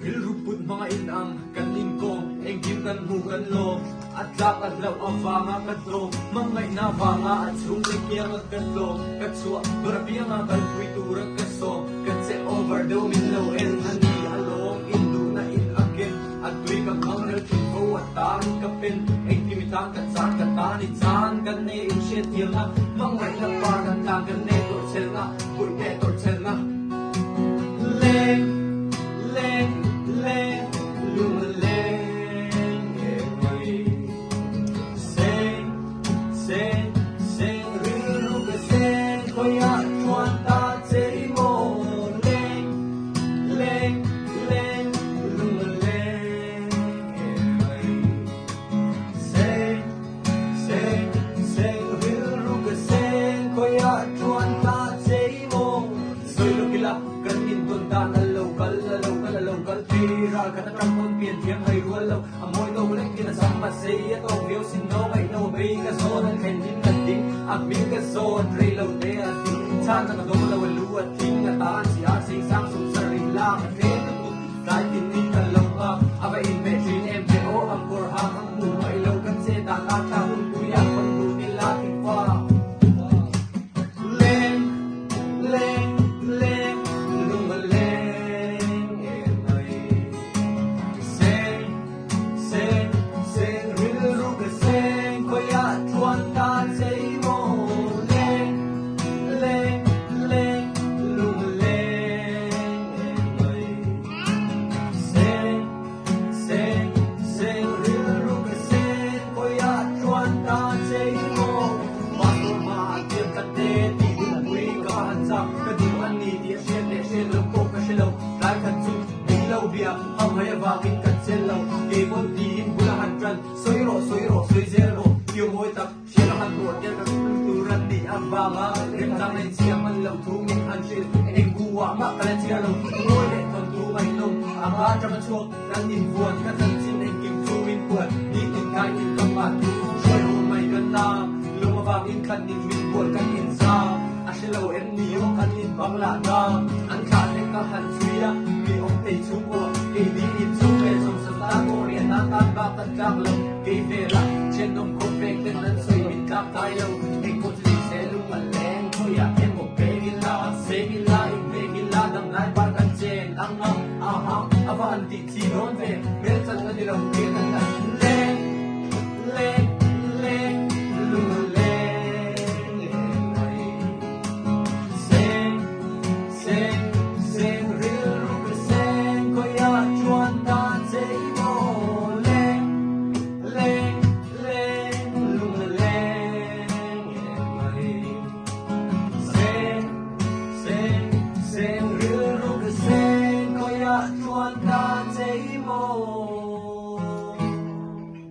Hilruput mga inang kanin ko, engkim kan hukan lo. At lakad law avanga kadlo, mga inabanga at sumlikya kadlo. Katsua, barabiya nga kalpuitura kaso, katse overdo minlo el hani along indu na inakin. At tuwi kang mga ko at tarin kapin, engkimitan katsan katanit saan kane insyet yunga. Mga inapagan na kane torcel na, buite torcel na. Leng, leng, leng, lumaleng, ewe. Seng, seng, seng, riruga seng, koya chuan ta tseri mo. Leng, leng, leng, lumaleng, ewe. Seng, seng, seng, riruga seng, koya chuan ta tseri mo. Soy lo kila kanin tunda na local tira katatakon pian tiang hay rualo amoy to ulit kinasama say ato hiyo sino kay no bay ka son ang kanin na ding aming ka son trailaw de at ding sana na dola walu at king at taan si asing sang sum sarila kanin kahit hindi ka lang ka aba imagine MPO ang kurhang ang buhay law kasi tatatahon kuya pando nila pa leng leng leng lumaleng emay seng seng seng riruga seng koya chuan ta say mo leng leng leng lumaleng emay seng seng seng riruga seng koya chuan ta say mo pastor maatir kate di buhay ka hansa kadiwan ni di asyen de asyen lo ko kashilaw lai katsu biglaw biya ang hayabakin katselaw kebon diin bulahan dran soyro soyro soy zero yumoy tak siya naman buot yan kakulturan di ang banga rintang na siya man law tuming hansil eneng guwa makalan siya law ngole tontumay nung ang bata man suot kanin buwan katansin engkim tuwin buwan nitin kainin kamat soy humay ganda lumabangin kanin minbuwan kanin sa asilaw niyo kanin banglada ang kanin kahan suya miyong tay suko hindi itsuke som sa tago riyan natan bakad kaklaw kay vera chenong kompekten nan soy mitkap tayo ay kutli selong maleng kuya emo pegila segila ibegila ng naibarkan chen ang ahang avanti sinon ve melsan na nilang kinan leng leng